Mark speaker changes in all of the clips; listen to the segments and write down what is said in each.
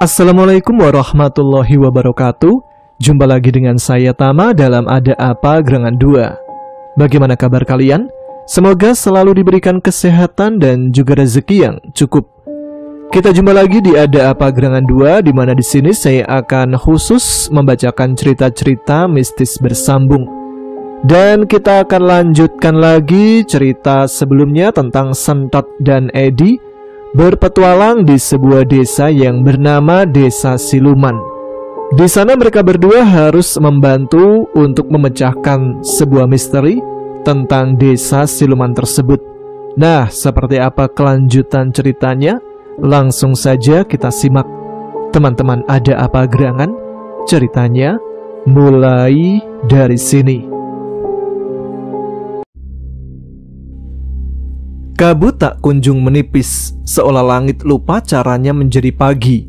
Speaker 1: Assalamualaikum warahmatullahi wabarakatuh. Jumpa lagi dengan saya Tama dalam Ada Apa Gerangan 2. Bagaimana kabar kalian? Semoga selalu diberikan kesehatan dan juga rezeki yang cukup. Kita jumpa lagi di Ada Apa Gerangan 2, di mana di sini saya akan khusus membacakan cerita-cerita mistis bersambung. Dan kita akan lanjutkan lagi cerita sebelumnya tentang Sentot dan Edi berpetualang di sebuah desa yang bernama Desa Siluman. Di sana mereka berdua harus membantu untuk memecahkan sebuah misteri tentang desa siluman tersebut. Nah, seperti apa kelanjutan ceritanya? Langsung saja kita simak. Teman-teman, ada apa gerangan? Ceritanya mulai dari sini. Kabut tak kunjung menipis, seolah langit lupa caranya menjadi pagi.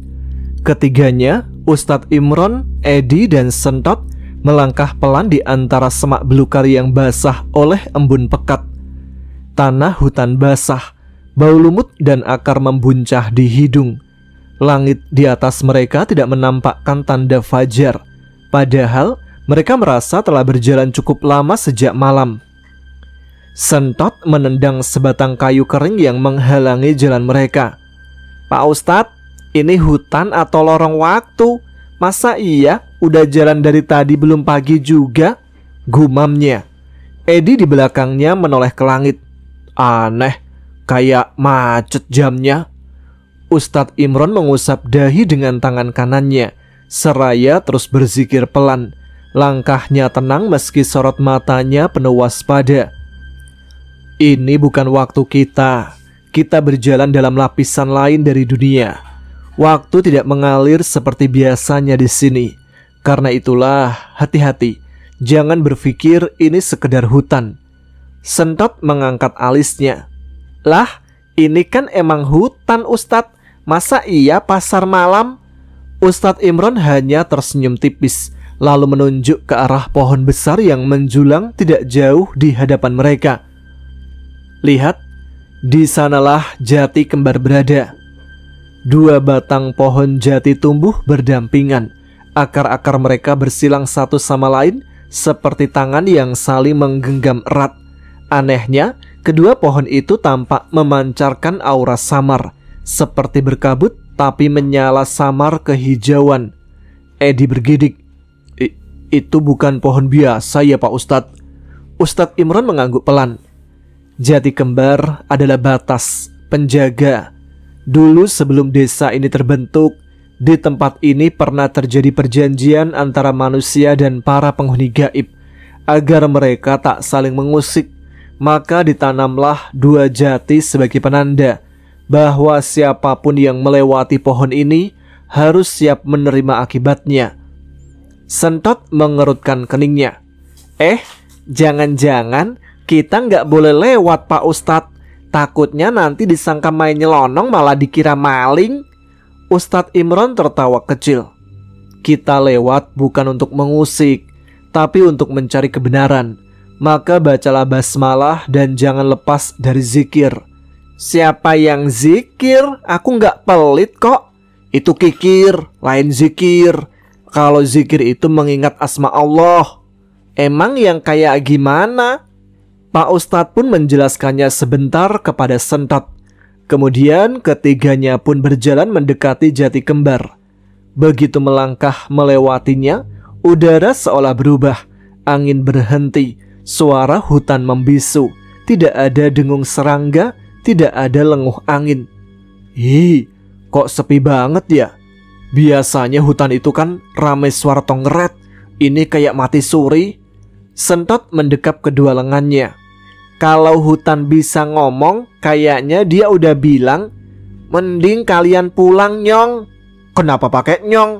Speaker 1: Ketiganya, Ustadz Imron, Edi, dan Sentot melangkah pelan di antara semak belukar yang basah oleh embun pekat. Tanah hutan basah, bau lumut dan akar membuncah di hidung. Langit di atas mereka tidak menampakkan tanda fajar, padahal mereka merasa telah berjalan cukup lama sejak malam. Sentot menendang sebatang kayu kering yang menghalangi jalan mereka. "Pak Ustadz, ini hutan atau lorong waktu? Masa iya udah jalan dari tadi belum pagi juga?" gumamnya. Edi di belakangnya menoleh ke langit. "Aneh, kayak macet jamnya." Ustadz Imron mengusap dahi dengan tangan kanannya, seraya terus berzikir pelan. Langkahnya tenang meski sorot matanya penuh waspada. "Ini bukan waktu kita. Kita berjalan dalam lapisan lain dari dunia. Waktu tidak mengalir seperti biasanya di sini. Karena itulah, hati-hati. Jangan berpikir ini sekedar hutan." Sentot mengangkat alisnya. "Lah, ini kan emang hutan, Ustadz. Masa iya pasar malam?" Ustadz Imron hanya tersenyum tipis, lalu menunjuk ke arah pohon besar yang menjulang tidak jauh di hadapan mereka. "Lihat, di sanalah jati kembar berada." Dua batang pohon jati tumbuh berdampingan. Akar-akar mereka bersilang satu sama lain seperti tangan yang saling menggenggam erat. Anehnya, kedua pohon itu tampak memancarkan aura samar, seperti berkabut tapi menyala samar kehijauan. Edi bergidik. Itu bukan pohon biasa ya Pak Ustadz?" Ustadz Imron mengangguk pelan. Jati kembar adalah batas, penjaga. Dulu sebelum desa ini terbentuk, di tempat ini pernah terjadi perjanjian antara manusia dan para penghuni gaib agar mereka tak saling mengusik. Maka ditanamlah dua jati sebagai penanda bahwa siapapun yang melewati pohon ini harus siap menerima akibatnya. Sentot mengerutkan keningnya. Jangan-jangan kita nggak boleh lewat Pak Ustadz. Takutnya nanti disangka main nyelonong malah dikira maling." Ustadz Imron tertawa kecil. "Kita lewat bukan untuk mengusik, tapi untuk mencari kebenaran. Maka bacalah basmalah dan jangan lepas dari zikir." "Siapa yang zikir? Aku nggak pelit kok." "Itu kikir, lain zikir. Kalau zikir itu mengingat asma Allah." "Emang yang kayak gimana?" Pak Ustadz pun menjelaskannya sebentar kepada Sentot. Kemudian ketiganya pun berjalan mendekati jati kembar. Begitu melangkah melewatinya, udara seolah berubah. Angin berhenti, suara hutan membisu. Tidak ada dengung serangga, tidak ada lenguh angin. Kok sepi banget ya? Biasanya hutan itu kan ramai suara tongeret. Ini kayak mati suri." Sentot mendekap kedua lengannya. Kalau hutan bisa ngomong, kayaknya dia udah bilang, "Mending kalian pulang, Nyong." "Kenapa pakai Nyong?"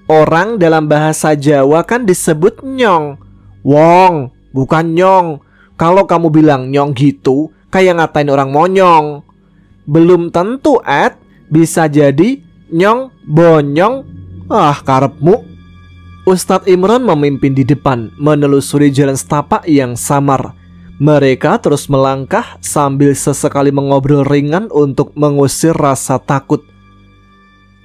Speaker 1: "Orang dalam bahasa Jawa kan disebut Nyong. Wong, bukan Nyong. Kalau kamu bilang Nyong gitu, kayak ngatain orang monyong." "Belum tentu, Ed. Bisa jadi Nyong bonyong." Karepmu." Ustadz Imron memimpin di depan, menelusuri jalan setapak yang samar. Mereka terus melangkah sambil sesekali mengobrol ringan untuk mengusir rasa takut.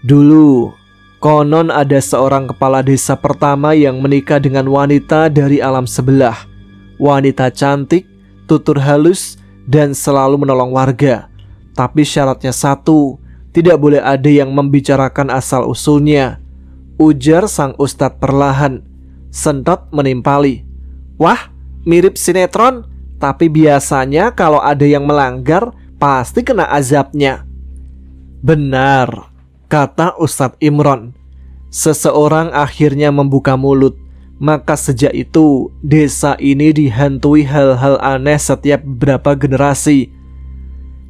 Speaker 1: Dulu, konon ada seorang kepala desa pertama yang menikah dengan wanita dari alam sebelah. Wanita cantik, tutur halus, dan selalu menolong warga. Tapi syaratnya satu, tidak boleh ada yang membicarakan asal-usulnya, ujar sang ustadz perlahan. Sentot menimpali. Wah, mirip sinetron, tapi biasanya kalau ada yang melanggar, pasti kena azabnya. Benar, kata Ustadz Imron. Seseorang akhirnya membuka mulut. Maka sejak itu desa ini dihantui hal-hal aneh setiap beberapa generasi.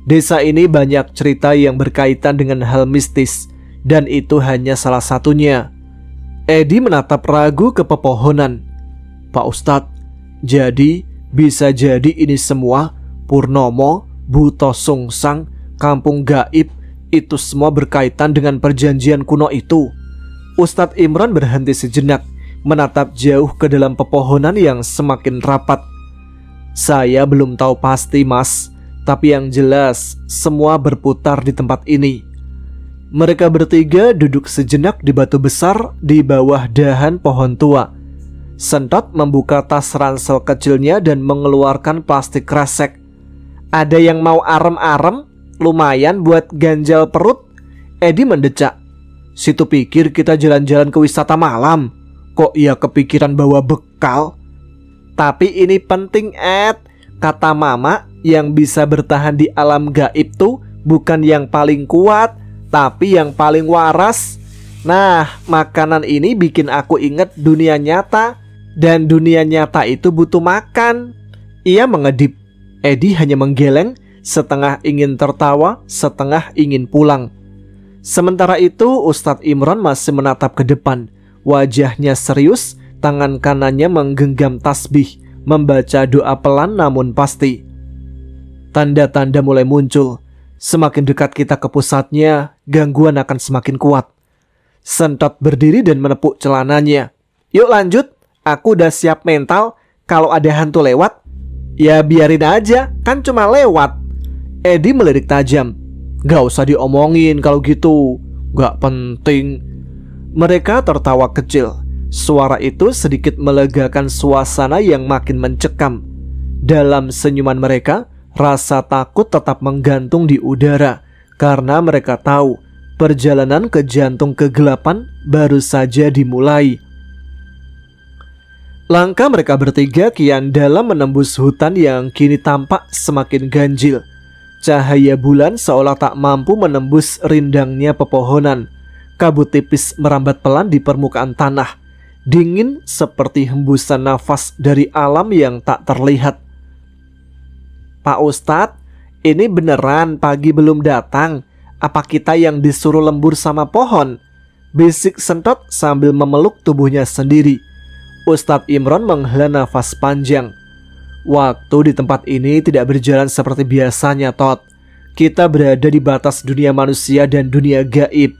Speaker 1: Desa ini banyak cerita yang berkaitan dengan hal mistis, dan itu hanya salah satunya. Edi menatap ragu ke pepohonan. Pak Ustadz, jadi bisa jadi ini semua Purnomo, Buto Sungsang, Kampung Gaib, itu semua berkaitan dengan perjanjian kuno itu. Ustadz Imron berhenti sejenak, menatap jauh ke dalam pepohonan yang semakin rapat. Saya belum tahu pasti, Mas, tapi yang jelas semua berputar di tempat ini. Mereka bertiga duduk sejenak di batu besar di bawah dahan pohon tua. Sentot membuka tas ransel kecilnya dan mengeluarkan plastik kresek. Ada yang mau arem-arem? Lumayan buat ganjal perut. Edi mendecak. Situ pikir kita jalan-jalan ke wisata malam. Kok ia kepikiran bawa bekal? Tapi ini penting, Ed. Kata mama, yang bisa bertahan di alam gaib tuh bukan yang paling kuat, tapi yang paling waras. Nah, makanan ini bikin aku ingat dunia nyata. Dan dunia nyata itu butuh makan. Ia mengedip. Edi hanya menggeleng, setengah ingin tertawa, setengah ingin pulang. Sementara itu Ustadz Imron masih menatap ke depan. Wajahnya serius, tangan kanannya menggenggam tasbih, membaca doa pelan namun pasti. Tanda-tanda mulai muncul. Semakin dekat kita ke pusatnya, gangguan akan semakin kuat. Sentot berdiri dan menepuk celananya. Yuk lanjut. Aku udah siap mental. Kalau ada hantu lewat, ya biarin aja, kan cuma lewat. Edi melirik tajam. Gak usah diomongin kalau gitu, gak penting. Mereka tertawa kecil. Suara itu sedikit melegakan suasana yang makin mencekam. Dalam senyuman mereka, rasa takut tetap menggantung di udara, karena mereka tahu perjalanan ke jantung kegelapan baru saja dimulai. Langkah mereka bertiga kian dalam menembus hutan yang kini tampak semakin ganjil. Cahaya bulan seolah tak mampu menembus rindangnya pepohonan. Kabut tipis merambat pelan di permukaan tanah. Dingin seperti hembusan nafas dari alam yang tak terlihat. Pak Ustadz, ini beneran pagi belum datang? Apa kita yang disuruh lembur sama pohon? Bisik Sentot sambil memeluk tubuhnya sendiri. Ustadz Imron menghela nafas panjang. Waktu di tempat ini tidak berjalan seperti biasanya, Tot. Kita berada di batas dunia manusia dan dunia gaib.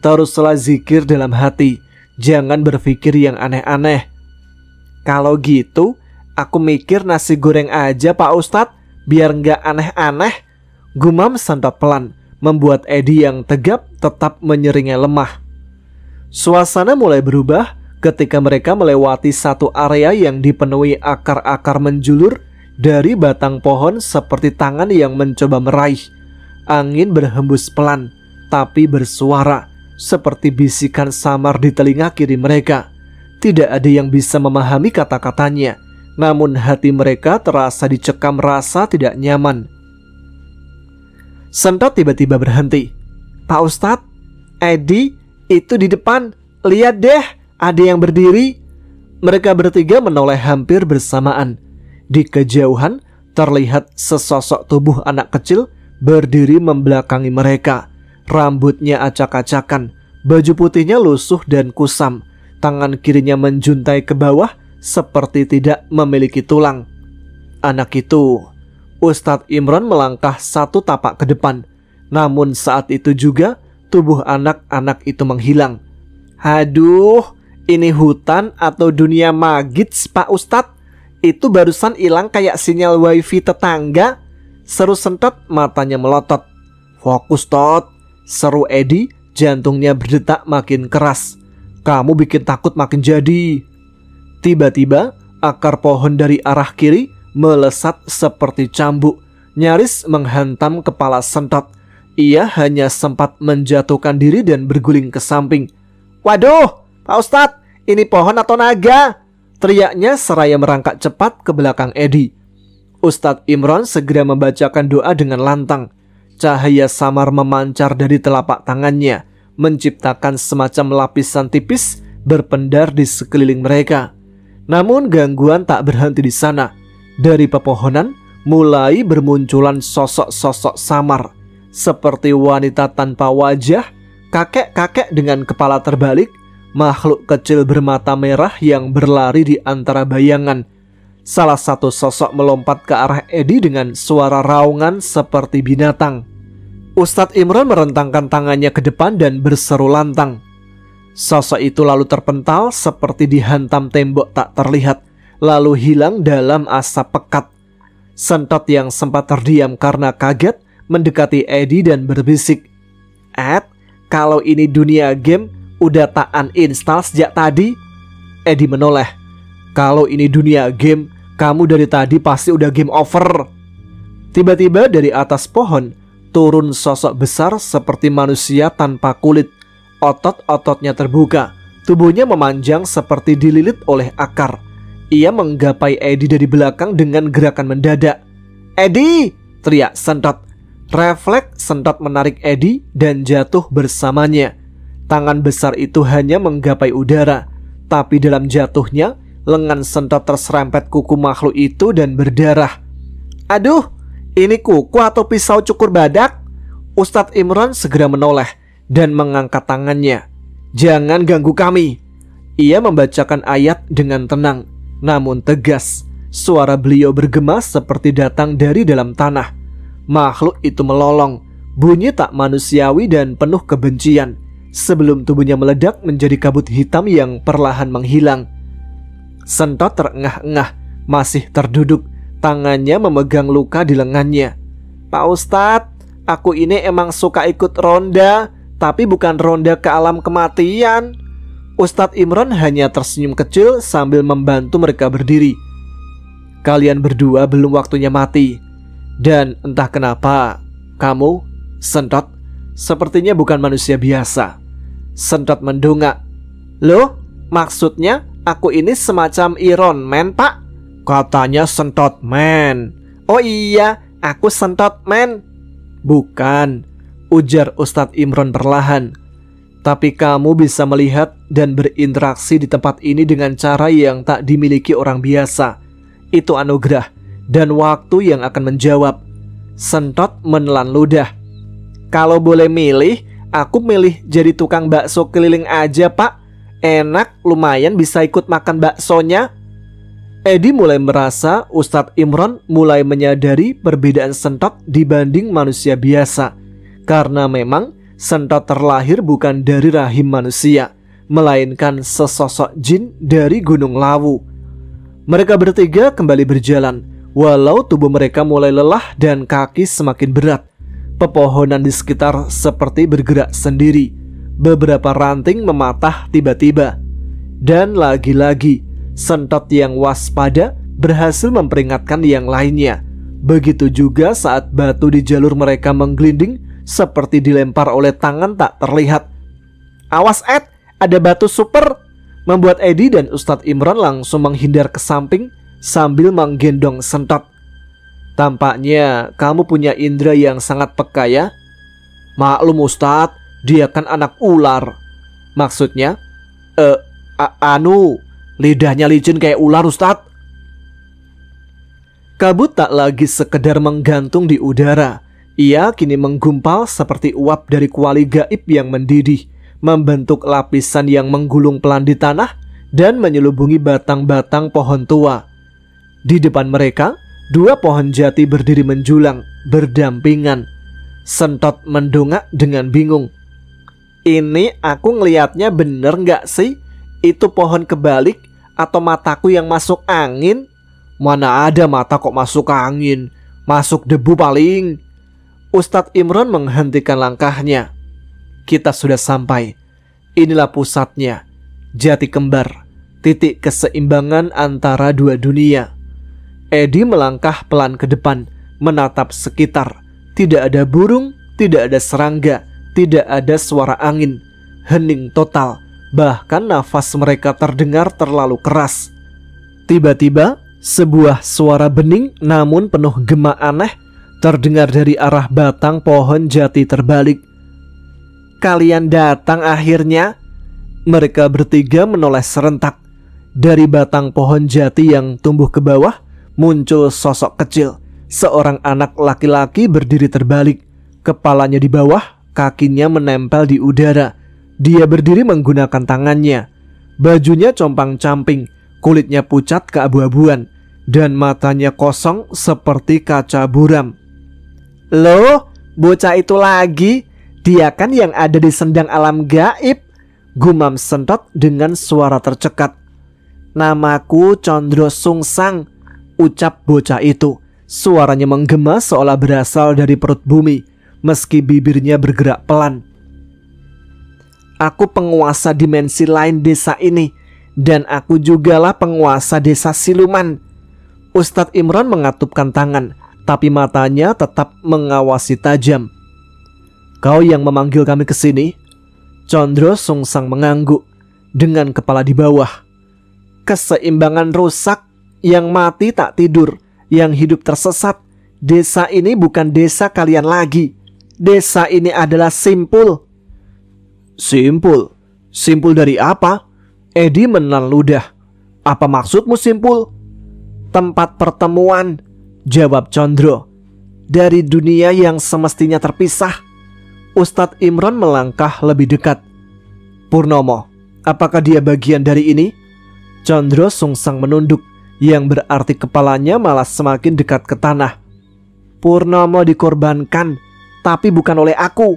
Speaker 1: Teruslah zikir dalam hati. Jangan berpikir yang aneh-aneh. Kalau gitu, aku mikir nasi goreng aja, Pak Ustadz, biar nggak aneh-aneh. Gumam Sentot pelan, membuat Edi yang tegap tetap menyeringai lemah. Suasana mulai berubah ketika mereka melewati satu area yang dipenuhi akar-akar menjulur dari batang pohon seperti tangan yang mencoba meraih. Angin berhembus pelan, tapi bersuara, seperti bisikan samar di telinga kiri mereka. Tidak ada yang bisa memahami kata-katanya, namun hati mereka terasa dicekam rasa tidak nyaman. Sentot tiba-tiba berhenti. Pak Ustadz, Edi, itu di depan, lihat deh. Ada yang berdiri. Mereka bertiga menoleh hampir bersamaan. Di kejauhan terlihat sesosok tubuh anak kecil berdiri membelakangi mereka. Rambutnya acak-acakan, baju putihnya lusuh dan kusam. Tangan kirinya menjuntai ke bawah seperti tidak memiliki tulang. Anak itu, Ustadz Imron melangkah satu tapak ke depan. Namun saat itu juga tubuh anak-anak itu menghilang. Aduh, ini hutan atau dunia magits, Pak Ustadz? Itu barusan hilang kayak sinyal wifi tetangga. Seru Sentot, matanya melotot. Fokus, Tot, seru Edi Jantungnya berdetak makin keras. Kamu bikin takut makin jadi. Tiba-tiba akar pohon dari arah kiri melesat seperti cambuk, nyaris menghantam kepala Sentot. Ia hanya sempat menjatuhkan diri dan berguling ke samping. Waduh, Pak Ustadz, ini pohon atau naga? Teriaknya seraya merangkak cepat ke belakang Edi. Ustadz Imron segera membacakan doa dengan lantang. Cahaya samar memancar dari telapak tangannya, menciptakan semacam lapisan tipis berpendar di sekeliling mereka. Namun gangguan tak berhenti di sana. Dari pepohonan mulai bermunculan sosok-sosok samar, seperti wanita tanpa wajah, kakek-kakek dengan kepala terbalik, makhluk kecil bermata merah yang berlari di antara bayangan. Salah satu sosok melompat ke arah Edi dengan suara raungan seperti binatang. Ustadz Imron merentangkan tangannya ke depan dan berseru lantang. Sosok itu lalu terpental seperti dihantam tembok tak terlihat, lalu hilang dalam asap pekat. Sentot yang sempat terdiam karena kaget mendekati Edi dan berbisik, "Ed, kalau ini dunia game udah tak uninstall sejak tadi." Edi menoleh. "Kalau ini dunia game, kamu dari tadi pasti udah game over." Tiba-tiba dari atas pohon turun sosok besar seperti manusia tanpa kulit. Otot-ototnya terbuka, tubuhnya memanjang seperti dililit oleh akar. Ia menggapai Edi dari belakang dengan gerakan mendadak. "Edi!" teriak Sentot. Refleks Sentot menarik Edi dan jatuh bersamanya. Tangan besar itu hanya menggapai udara, tapi dalam jatuhnya lengan Sentot terserempet kuku makhluk itu dan berdarah. "Aduh, ini kuku atau pisau cukur badak?" Ustadz Imron segera menoleh dan mengangkat tangannya. "Jangan ganggu kami." Ia membacakan ayat dengan tenang, namun tegas. Suara beliau bergema seperti datang dari dalam tanah. Makhluk itu melolong, bunyi tak manusiawi dan penuh kebencian, sebelum tubuhnya meledak menjadi kabut hitam yang perlahan menghilang. Sentot terengah-engah, masih terduduk, tangannya memegang luka di lengannya. "Pak Ustadz, aku ini emang suka ikut ronda, tapi bukan ronda ke alam kematian." Ustadz Imron hanya tersenyum kecil sambil membantu mereka berdiri. "Kalian berdua belum waktunya mati. Dan entah kenapa kamu, Sentot, sepertinya bukan manusia biasa." Sentot mendongak. "Loh, maksudnya aku ini semacam Iron Man, Pak?" "Katanya Sentot Man." "Oh iya, aku Sentot Man." "Bukan," ujar Ustadz Imron perlahan. "Tapi kamu bisa melihat dan berinteraksi di tempat ini dengan cara yang tak dimiliki orang biasa. Itu anugerah dan waktu yang akan menjawab." Sentot menelan ludah. "Kalau boleh milih, aku milih jadi tukang bakso keliling aja, Pak. Enak, lumayan bisa ikut makan baksonya." Edi mulai merasa Ustadz Imron mulai menyadari perbedaan Sentot dibanding manusia biasa. Karena memang Sentot terlahir bukan dari rahim manusia, melainkan sesosok jin dari Gunung Lawu. Mereka bertiga kembali berjalan, walau tubuh mereka mulai lelah dan kaki semakin berat. Pepohonan di sekitar seperti bergerak sendiri. Beberapa ranting mematah tiba-tiba. Dan lagi-lagi Sentot yang waspada berhasil memperingatkan yang lainnya. Begitu juga saat batu di jalur mereka menggelinding seperti dilempar oleh tangan tak terlihat. "Awas Ed, ada batu super!" Membuat Edi dan Ustadz Imron langsung menghindar ke samping sambil menggendong Sentot. "Tampaknya kamu punya indera yang sangat peka ya." "Maklum Ustadz, dia kan anak ular." "Maksudnya?" Lidahnya licin kayak ular Ustadz." Kabut tak lagi sekedar menggantung di udara. Ia kini menggumpal seperti uap dari kuali gaib yang mendidih, membentuk lapisan yang menggulung pelan di tanah dan menyelubungi batang-batang pohon tua. Di depan mereka, dua pohon jati berdiri menjulang, berdampingan. Sentot mendongak dengan bingung. "Ini aku ngelihatnya bener nggak sih? Itu pohon kebalik atau mataku yang masuk angin?" "Mana ada mata kok masuk angin, masuk debu paling." Ustadz Imron menghentikan langkahnya. kita sudah sampai. Inilah pusatnya, Jati Kembar, titik keseimbangan antara dua dunia. Eddie melangkah pelan ke depan, menatap sekitar. Tidak ada burung, tidak ada serangga, tidak ada suara angin. Hening total, bahkan nafas mereka terdengar terlalu keras. Tiba-tiba, sebuah suara bening namun penuh gema aneh terdengar dari arah batang pohon jati terbalik. "Kalian datang akhirnya?" Mereka bertiga menoleh serentak. Dari batang pohon jati yang tumbuh ke bawah muncul sosok kecil. Seorang anak laki-laki berdiri terbalik. Kepalanya di bawah, kakinya menempel di udara. Dia berdiri menggunakan tangannya. Bajunya compang-camping, kulitnya pucat keabu-abuan, dan matanya kosong seperti kaca buram. "Loh, bocah itu lagi? Dia kan yang ada di sendang alam gaib," gumam Sentot dengan suara tercekat. "Namaku Condro Sungsang," ucap bocah itu. Suaranya menggema seolah berasal dari perut bumi, meski bibirnya bergerak pelan. "Aku penguasa dimensi lain desa ini, dan aku jugalah penguasa desa siluman." Ustadz Imron mengatupkan tangan, tapi matanya tetap mengawasi tajam. "Kau yang memanggil kami ke sini?" Condro Sungsang mengangguk dengan kepala di bawah. "Keseimbangan rusak, yang mati tak tidur, yang hidup tersesat. Desa ini bukan desa kalian lagi. Desa ini adalah simpul." "Simpul? Simpul dari apa?" Eddie menelan ludah. "Apa maksudmu simpul?" "Tempat pertemuan," jawab Condro. "Dari dunia yang semestinya terpisah." Ustadz Imron melangkah lebih dekat. "Purnomo, apakah dia bagian dari ini?" Condro Sungsang menunduk, yang berarti kepalanya malah semakin dekat ke tanah. "Purnomo dikorbankan, tapi bukan oleh aku."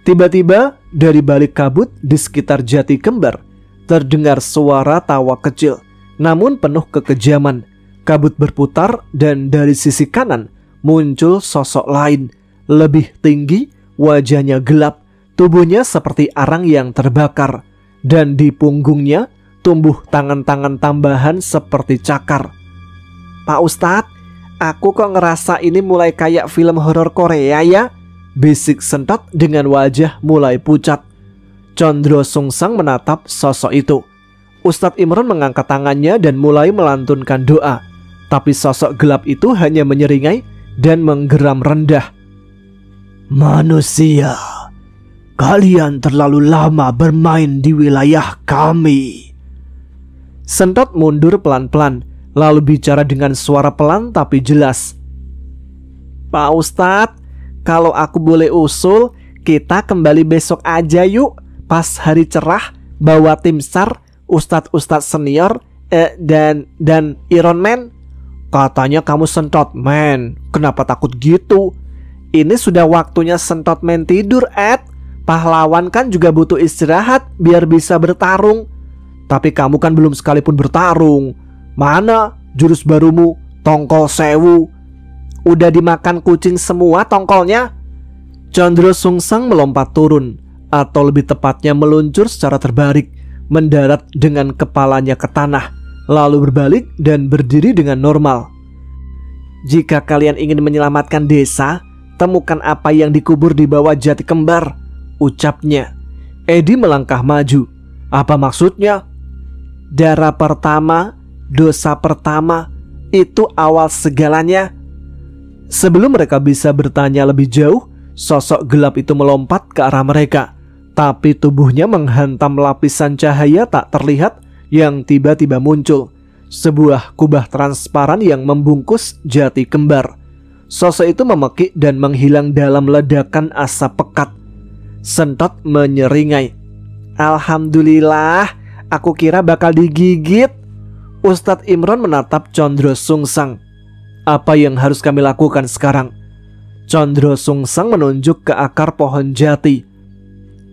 Speaker 1: Tiba-tiba dari balik kabut di sekitar Jati Kembar terdengar suara tawa kecil, namun penuh kekejaman. Kabut berputar dan dari sisi kanan muncul sosok lain, lebih tinggi, wajahnya gelap, tubuhnya seperti arang yang terbakar, dan di punggungnya tumbuh tangan-tangan tambahan seperti cakar. "Pak Ustadz, aku kok ngerasa ini mulai kayak film horor Korea ya?" bisik Sentot dengan wajah mulai pucat. Condro Sungsang menatap sosok itu. Ustadz Imron mengangkat tangannya dan mulai melantunkan doa. Tapi sosok gelap itu hanya menyeringai dan menggeram rendah. "Manusia, kalian terlalu lama bermain di wilayah kami." Sentot mundur pelan-pelan, lalu bicara dengan suara pelan tapi jelas. "Pak Ustadz, kalau aku boleh usul, kita kembali besok aja yuk. Pas hari cerah, bawa tim SAR, ustadz-ustadz senior, dan Iron Man." "Katanya kamu Sentot Man, kenapa takut gitu?" "Ini sudah waktunya Sentot Man tidur, Ed. Pahlawan kan juga butuh istirahat biar bisa bertarung." "Tapi kamu kan belum sekalipun bertarung. Mana jurus barumu, Tongkol Sewu?" "Udah dimakan kucing semua tongkolnya." Condro Sungsang melompat turun, atau lebih tepatnya meluncur secara terbalik, mendarat dengan kepalanya ke tanah, lalu berbalik dan berdiri dengan normal. "Jika kalian ingin menyelamatkan desa, temukan apa yang dikubur di bawah Jati Kembar," ucapnya. Eddie melangkah maju. "Apa maksudnya?" "Darah pertama, dosa pertama, itu awal segalanya." Sebelum mereka bisa bertanya lebih jauh, sosok gelap itu melompat ke arah mereka. Tapi tubuhnya menghantam lapisan cahaya tak terlihat yang tiba-tiba muncul. Sebuah kubah transparan yang membungkus Jati Kembar. Sosok itu memekik dan menghilang dalam ledakan asap pekat. Sentot menyeringai. "Alhamdulillah, aku kira bakal digigit." Ustadz Imron menatap Condro Sungsang. "Apa yang harus kami lakukan sekarang?" Condro Sungsang menunjuk ke akar pohon jati.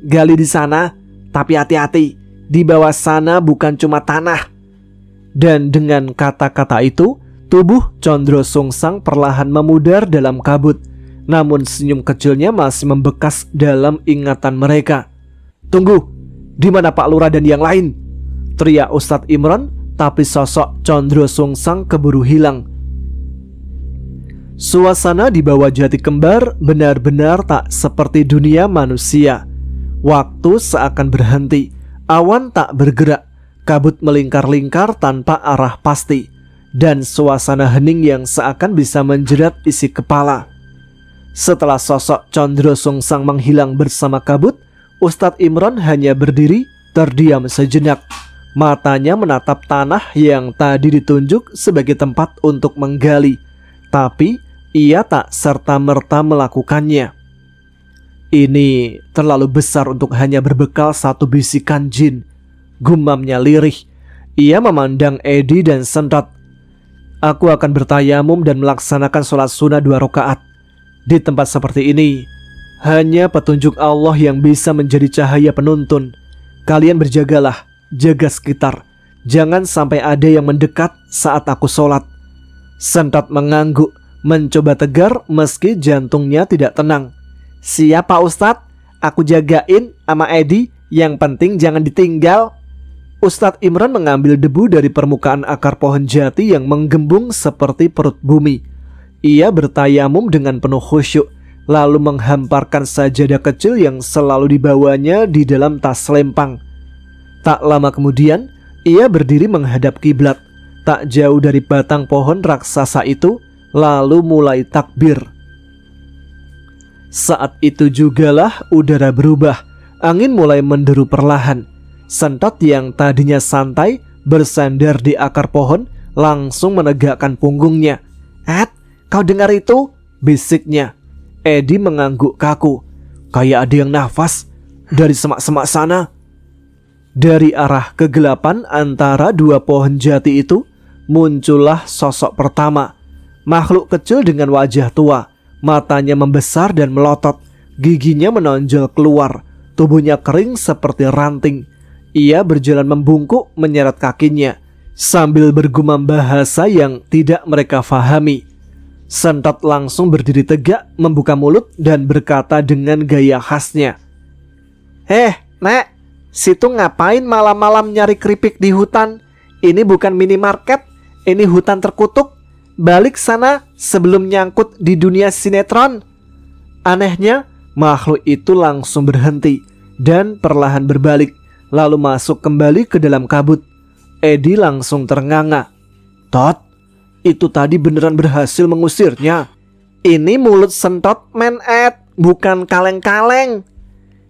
Speaker 1: "Gali di sana, tapi hati-hati. Di bawah sana bukan cuma tanah." Dan dengan kata-kata itu, tubuh Condro Sungsang perlahan memudar dalam kabut. namun senyum kecilnya masih membekas dalam ingatan mereka. "Tunggu, di mana Pak Lurah dan yang lain?" teriak Ustadz Imron, tapi sosok Condro Sungsang keburu hilang. Suasana di bawah Jati Kembar benar-benar tak seperti dunia manusia. Waktu seakan berhenti, awan tak bergerak, kabut melingkar-lingkar tanpa arah pasti, dan suasana hening yang seakan bisa menjerat isi kepala. Setelah sosok Condro Sungsang menghilang bersama kabut, Ustadz Imron hanya berdiri terdiam sejenak. Matanya menatap tanah yang tadi ditunjuk sebagai tempat untuk menggali, tapi ia tak serta-merta melakukannya. "Ini terlalu besar untuk hanya berbekal satu bisikan jin," gumamnya lirih. Ia memandang Edi dan Sentot. "Aku akan bertayamum dan melaksanakan sholat sunnah 2 rakaat. Di tempat seperti ini, hanya petunjuk Allah yang bisa menjadi cahaya penuntun. Kalian berjagalah, jaga sekitar. Jangan sampai ada yang mendekat saat aku sholat." Sentot mengangguk, mencoba tegar meski jantungnya tidak tenang. "Siap Pak Ustadz, aku jagain sama Edi, yang penting jangan ditinggal." Ustadz Imron mengambil debu dari permukaan akar pohon jati yang menggembung seperti perut bumi. Ia bertayamum dengan penuh khusyuk, lalu menghamparkan sajadah kecil yang selalu dibawanya di dalam tas lempang. Tak lama kemudian, ia berdiri menghadap kiblat, tak jauh dari batang pohon raksasa itu, lalu mulai takbir. Saat itu jugalah udara berubah, angin mulai menderu perlahan. Sentot yang tadinya santai bersandar di akar pohon langsung menegakkan punggungnya. "Ed, kau dengar itu?" bisiknya. Edi mengangguk kaku. "Kayak ada yang nafas dari semak-semak sana." Dari arah kegelapan antara 2 pohon jati itu muncullah sosok pertama. Makhluk kecil dengan wajah tua, matanya membesar dan melotot, giginya menonjol keluar, tubuhnya kering seperti ranting. Ia berjalan membungkuk menyeret kakinya sambil bergumam bahasa yang tidak mereka fahami. Sentot langsung berdiri tegak, membuka mulut dan berkata dengan gaya khasnya, Nek, situ ngapain malam-malam nyari keripik di hutan? Ini bukan minimarket, ini hutan terkutuk. Balik sana sebelum nyangkut di dunia sinetron." Anehnya, makhluk itu langsung berhenti dan perlahan berbalik, lalu masuk kembali ke dalam kabut. Edi langsung ternganga. "Tot, itu tadi beneran berhasil mengusirnya. Ini mulut Sentot men Ed, bukan kaleng-kaleng."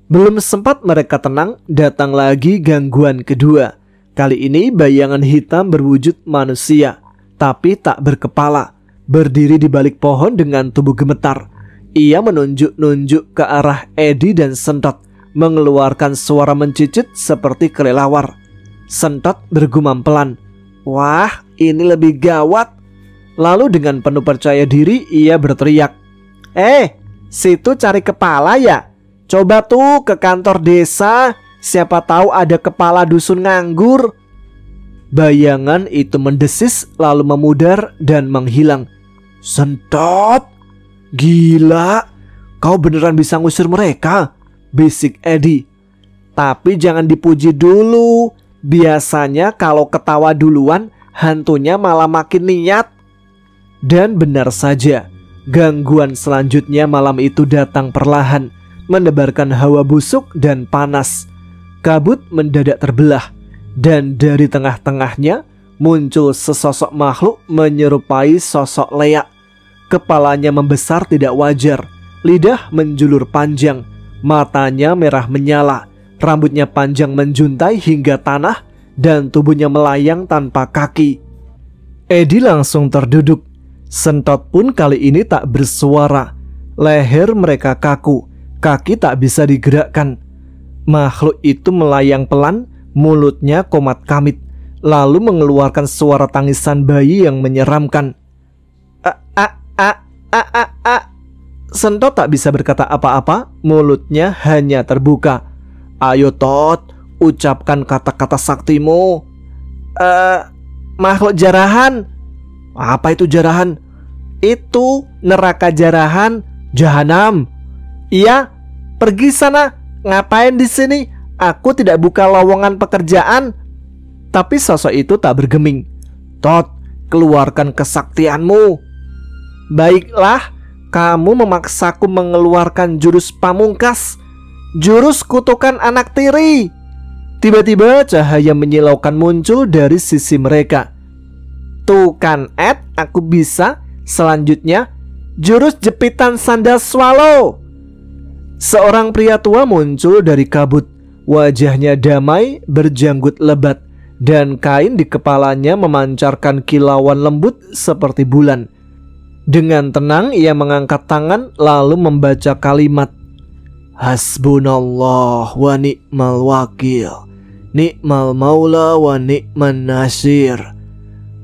Speaker 1: Belum sempat mereka tenang, datang lagi gangguan kedua. Kali ini bayangan hitam berwujud manusia, tapi tak berkepala, berdiri di balik pohon dengan tubuh gemetar. Ia menunjuk-nunjuk ke arah Edi dan Sentot, mengeluarkan suara mencicit seperti kelelawar. Sentot bergumam pelan, "Wah, ini lebih gawat." Lalu dengan penuh percaya diri ia berteriak, situ cari kepala ya? Coba tuh ke kantor desa, siapa tahu ada kepala dusun nganggur." Bayangan itu mendesis lalu memudar dan menghilang. "Sentot, gila, kau beneran bisa ngusir mereka?" bisik Edi. "Tapi jangan dipuji dulu. Biasanya kalau ketawa duluan, hantunya malah makin niat." Dan benar saja, gangguan selanjutnya malam itu datang perlahan, menebarkan hawa busuk dan panas. Kabut mendadak terbelah, dan dari tengah-tengahnya muncul sesosok makhluk menyerupai sosok leak. Kepalanya membesar tidak wajar, lidah menjulur panjang, matanya merah menyala, rambutnya panjang menjuntai hingga tanah, dan tubuhnya melayang tanpa kaki. Edi langsung terduduk. Sentot pun kali ini tak bersuara. Leher mereka kaku, kaki tak bisa digerakkan. Makhluk itu melayang pelan, mulutnya komat-kamit, lalu mengeluarkan suara tangisan bayi yang menyeramkan. Sentot tak bisa berkata apa-apa, mulutnya hanya terbuka. "Ayo Tot, ucapkan kata-kata saktimu." Makhluk jarahan." "Apa itu jarahan?" "Itu neraka jarahan, Jahanam. Iya, pergi sana. Ngapain di sini? Aku tidak buka lowongan pekerjaan. Tapi sosok itu tak bergeming. Tot, keluarkan kesaktianmu. Baiklah, kamu memaksaku mengeluarkan jurus pamungkas, jurus kutukan anak tiri. Tiba-tiba cahaya menyilaukan muncul dari sisi mereka. Tuh kan Ed, aku bisa. Selanjutnya, jurus jepitan sandal swallow. Seorang pria tua muncul dari kabut. Wajahnya damai, berjanggut lebat, dan kain di kepalanya memancarkan kilauan lembut seperti bulan. Dengan tenang ia mengangkat tangan lalu membaca kalimat, Hasbunallah wa ni'mal wakil, ni'mal maula wa ni'man nasir.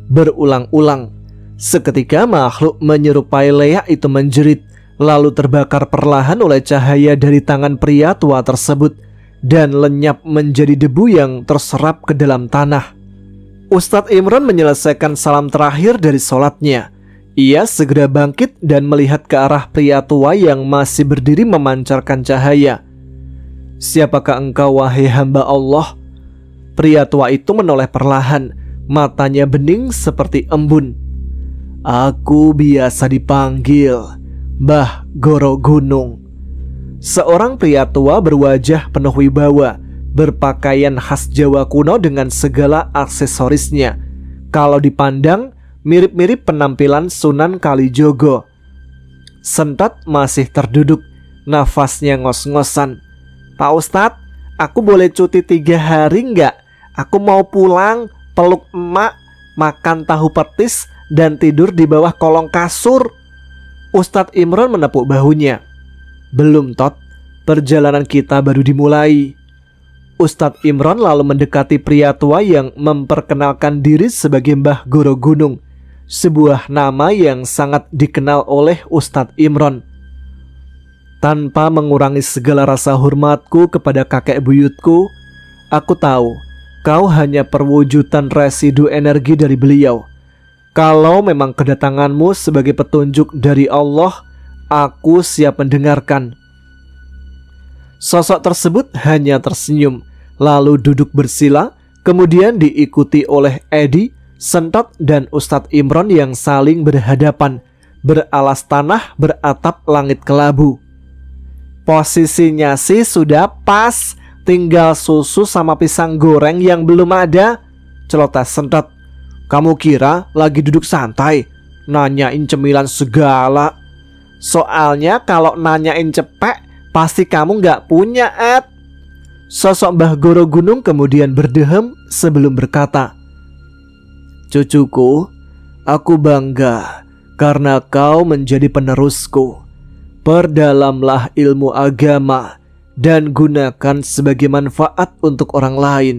Speaker 1: Berulang-ulang. Seketika makhluk menyerupai leak itu menjerit, lalu terbakar perlahan oleh cahaya dari tangan pria tua tersebut dan lenyap menjadi debu yang terserap ke dalam tanah. Ustadz Imron menyelesaikan salam terakhir dari sholatnya. Ia segera bangkit dan melihat ke arah pria tua yang masih berdiri memancarkan cahaya. Siapakah engkau wahai hamba Allah? Pria tua itu menoleh perlahan, matanya bening seperti embun. Aku biasa dipanggil Mbah Goro Gunung. Seorang pria tua berwajah penuh wibawa, berpakaian khas Jawa kuno dengan segala aksesorisnya. Kalau dipandang, mirip-mirip penampilan Sunan Kalijogo. Sentot masih terduduk, nafasnya ngos-ngosan. Pak Ustadz, aku boleh cuti 3 hari nggak? Aku mau pulang, peluk emak, makan tahu petis, dan tidur di bawah kolong kasur. Ustadz Imron menepuk bahunya. Belum Tot, perjalanan kita baru dimulai. Ustadz Imron lalu mendekati pria tua yang memperkenalkan diri sebagai Mbah Goro Gunung, sebuah nama yang sangat dikenal oleh Ustadz Imron. Tanpa mengurangi segala rasa hormatku kepada kakek buyutku, aku tahu kau hanya perwujudan residu energi dari beliau. Kalau memang kedatanganmu sebagai petunjuk dari Allah, aku siap mendengarkan. Sosok tersebut hanya tersenyum, lalu duduk bersila, kemudian diikuti oleh Edi, Sentot, dan Ustadz Imron yang saling berhadapan, beralas tanah beratap langit kelabu. Posisinya sih sudah pas, tinggal susu sama pisang goreng yang belum ada, celoteh Sentot. Kamu kira lagi duduk santai, nanyain cemilan segala? Soalnya kalau nanyain cepek, pasti kamu gak punya, Ed. Sosok Mbah Goro Gunung kemudian berdehem sebelum berkata, Cucuku, aku bangga karena kau menjadi penerusku. Perdalamlah ilmu agama dan gunakan sebagai manfaat untuk orang lain.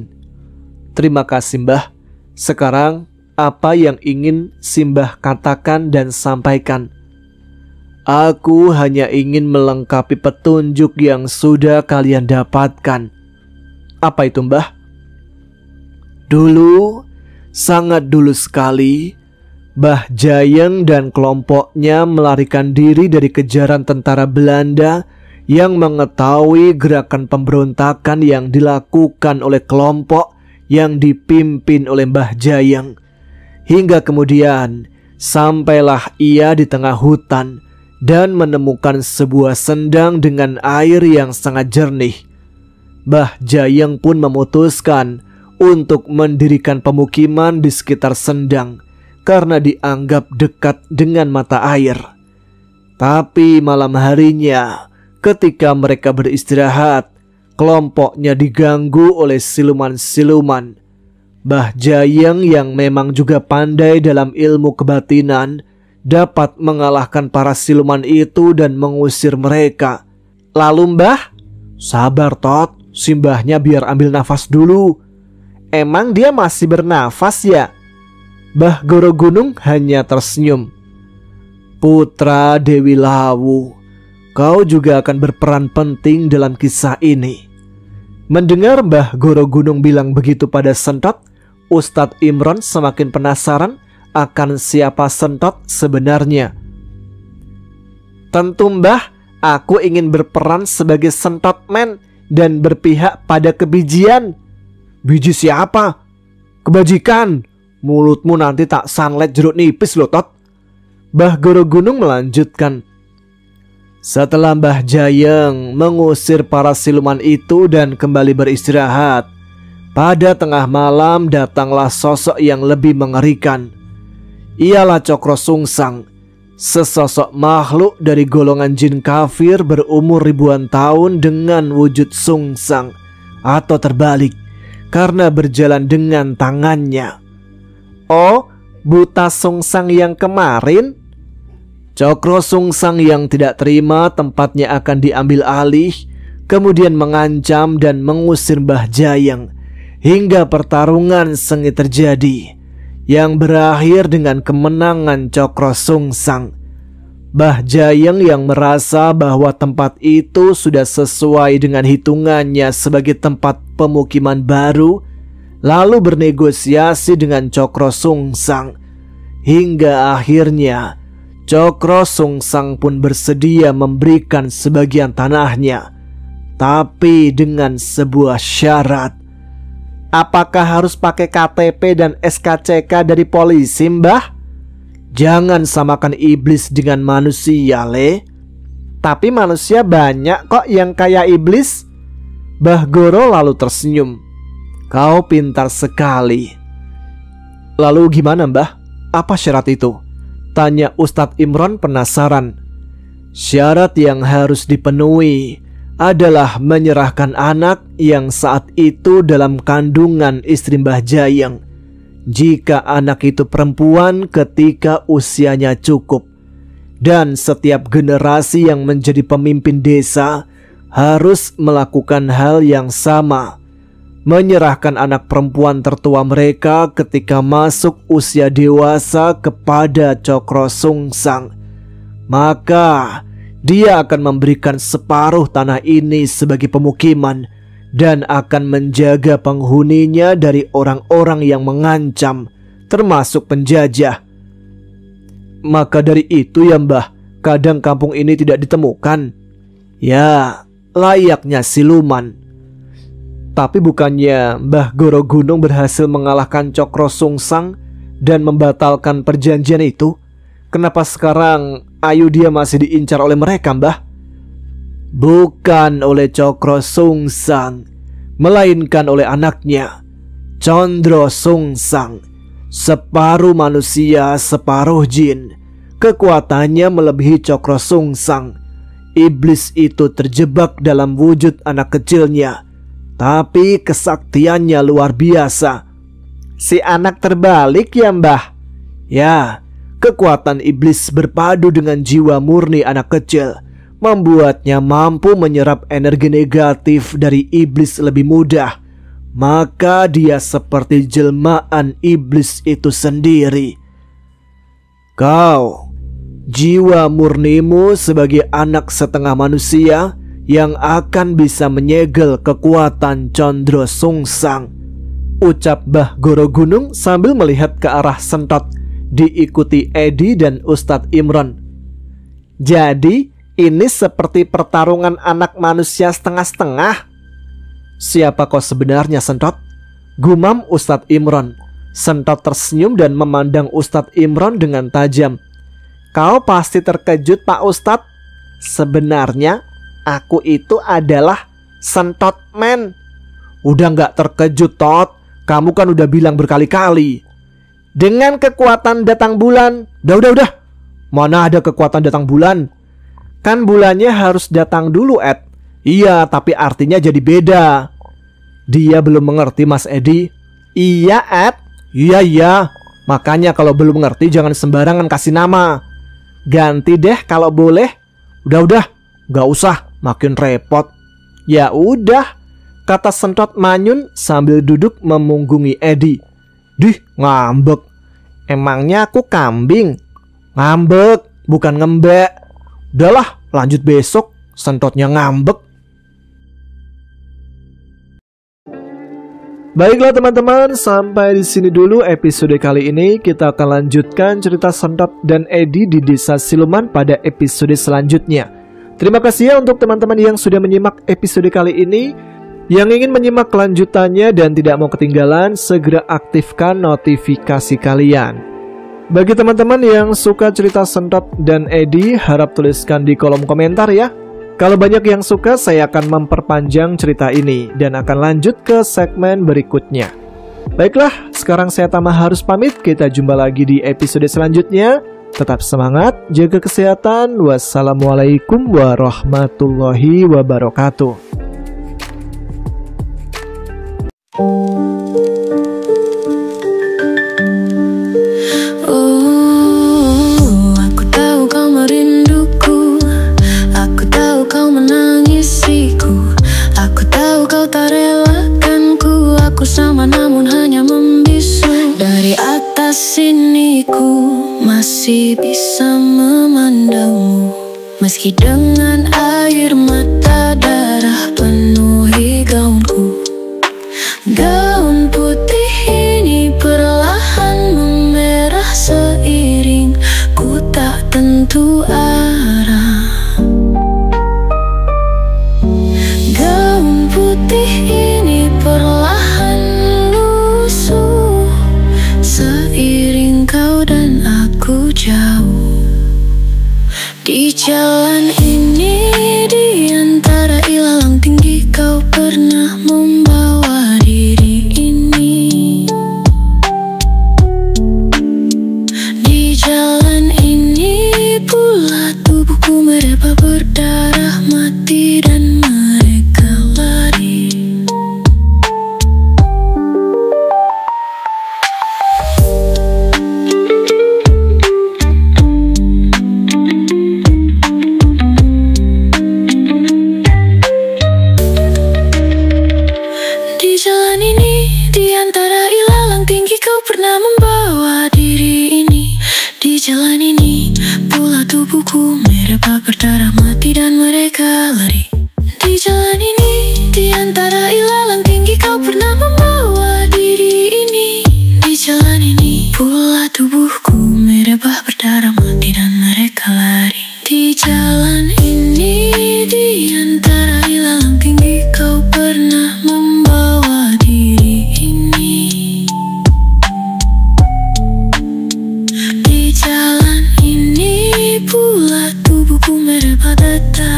Speaker 1: Terima kasih Mbah. Sekarang apa yang ingin Simbah katakan dan sampaikan? Aku hanya ingin melengkapi petunjuk yang sudah kalian dapatkan. Apa itu Mbah? Dulu, sangat dulu sekali, Mbah Jayeng dan kelompoknya melarikan diri dari kejaran tentara Belanda yang mengetahui gerakan pemberontakan yang dilakukan oleh kelompok yang dipimpin oleh Mbah Jayeng. Hingga kemudian sampailah ia di tengah hutan dan menemukan sebuah sendang dengan air yang sangat jernih. Mbah Jayeng pun memutuskan untuk mendirikan pemukiman di sekitar sendang karena dianggap dekat dengan mata air. Tapi malam harinya, ketika mereka beristirahat, kelompoknya diganggu oleh siluman-siluman. Mbah Jayeng yang memang juga pandai dalam ilmu kebatinan dapat mengalahkan para siluman itu dan mengusir mereka. Lalu Mbah, sabar Tot, simbahnya biar ambil nafas dulu. Emang dia masih bernafas ya? Mbah Goro Gunung hanya tersenyum. Putra Dewi Lawu, kau juga akan berperan penting dalam kisah ini. Mendengar Mbah Goro Gunung bilang begitu pada Sentot, Ustadz Imron semakin penasaran akan siapa Sentot sebenarnya. Tentu Mbah, aku ingin berperan sebagai Sentot Man dan berpihak pada kebijian. Biji siapa? Kebajikan. Mulutmu nanti tak sanlet jeruk nipis loh Tot. Mbah Goro Gunung melanjutkan. Setelah Mbah Jayeng mengusir para siluman itu dan kembali beristirahat, pada tengah malam datanglah sosok yang lebih mengerikan. Ialah Cokro Sungsang, sesosok makhluk dari golongan jin kafir berumur ribuan tahun dengan wujud sungsang, atau terbalik karena berjalan dengan tangannya. Oh, buta sungsang yang kemarin? Cokro Sungsang yang tidak terima tempatnya akan diambil alih, kemudian mengancam dan mengusir Mbah Jayeng hingga pertarungan sengit terjadi yang berakhir dengan kemenangan Cokro Sungsang. Mbah Jayeng yang merasa bahwa tempat itu sudah sesuai dengan hitungannya sebagai tempat pemukiman baru, lalu bernegosiasi dengan Cokro Sungsang hingga akhirnya Cokro Sungsang pun bersedia memberikan sebagian tanahnya, tapi dengan sebuah syarat. Apakah harus pakai KTP dan SKCK dari polisi, Mbah? Jangan samakan iblis dengan manusia, Le. Tapi manusia banyak kok yang kayak iblis. Mbah Goro lalu tersenyum. Kau pintar sekali. Lalu gimana Mbah? Apa syarat itu? Tanya Ustadz Imron penasaran. Syarat yang harus dipenuhi adalah menyerahkan anak yang saat itu dalam kandungan istri Mbah Jayeng, jika anak itu perempuan ketika usianya cukup. Dan setiap generasi yang menjadi pemimpin desa harus melakukan hal yang sama, menyerahkan anak perempuan tertua mereka ketika masuk usia dewasa kepada Cokro Sungsang. Maka dia akan memberikan separuh tanah ini sebagai pemukiman dan akan menjaga penghuninya dari orang-orang yang mengancam, termasuk penjajah. Maka dari itu ya Mbah, kadang kampung ini tidak ditemukan. Ya, layaknya siluman. Tapi bukannya Mbah Goro Gunung berhasil mengalahkan Cokro Sungsang dan membatalkan perjanjian itu? Kenapa sekarang Ayu dia masih diincar oleh mereka, Mbah? Bukan oleh Cokro Sungsang, melainkan oleh anaknya, Condro Sungsang. Separuh manusia, separuh jin. Kekuatannya melebihi Cokro Sungsang. Iblis itu terjebak dalam wujud anak kecilnya, tapi kesaktiannya luar biasa. Si anak terbalik ya Mbah? Ya, kekuatan iblis berpadu dengan jiwa murni anak kecil membuatnya mampu menyerap energi negatif dari iblis lebih mudah. Maka dia seperti jelmaan iblis itu sendiri. Kau, jiwa murnimu sebagai anak setengah manusia yang akan bisa menyegel kekuatan Condro Sungsang, ucap Mbah Goro Gunung sambil melihat ke arah Sentot, diikuti Edi dan Ustadz Imron. Jadi ini seperti pertarungan anak manusia setengah-setengah. Siapa kau sebenarnya Sentot? Gumam Ustadz Imron. Sentot tersenyum dan memandang Ustadz Imron dengan tajam. Kau pasti terkejut Pak Ustadz. Sebenarnya aku itu adalah Sentot Man. Udah gak terkejut Tot, kamu kan udah bilang berkali-kali. Dengan kekuatan datang bulan. Udah. Mana ada kekuatan datang bulan? Kan bulannya harus datang dulu Ed. Iya, tapi artinya jadi beda. Dia belum mengerti Mas Edi. Iya Ed. Iya. Makanya kalau belum mengerti jangan sembarangan kasih nama. Ganti deh kalau boleh. Udah. Gak usah, makin repot. Ya udah, kata Sentot manyun sambil duduk memunggungi Edi. Dih, ngambek. Emangnya aku kambing? Ngambek, bukan ngembek. Udahlah, lanjut besok. Sentotnya ngambek. Baiklah teman-teman, sampai di sini dulu episode kali ini. Kita akan lanjutkan cerita Sentot dan Edi di Desa Siluman pada episode selanjutnya. Terima kasih ya untuk teman-teman yang sudah menyimak episode kali ini. Yang ingin menyimak kelanjutannya dan tidak mau ketinggalan, segera aktifkan notifikasi kalian. Bagi teman-teman yang suka cerita Sentot dan Edi, harap tuliskan di kolom komentar ya. Kalau banyak yang suka, saya akan memperpanjang cerita ini dan akan lanjut ke segmen berikutnya. Baiklah, sekarang saya Tama harus pamit. Kita jumpa lagi di episode selanjutnya. Tetap semangat, jaga kesehatan. Wassalamualaikum warahmatullahi wabarakatuh.
Speaker 2: Sama namun hanya membisu. Dari atas sini ku masih bisa memandangmu, meski dengan air mata darah penuhi gaunku. Gaun putih ini perlahan memerah seiring ku tak tentu arah. Gaun putih ini perlahan jauh. Di jalan ini, di antara ilalang tinggi, kau pernah membawa diri ini. Di jalan ini pula tubuhku mereba berdarah mati dan mereka lari. Pernah membawa diri ini. Di jalan ini pula tubuhku mereba berdarah mati dan mereka lari. Di jalan ini, di antara ilalang tinggi, kau pernah membawa diri ini. Di jalan ini pula tubuhku mereba berdarah mati dan mereka lari. Di jalan ini, di antara ilalang tinggi, kau pernah membawa diri ini. Jalan ini pula tubuhku mereba tetap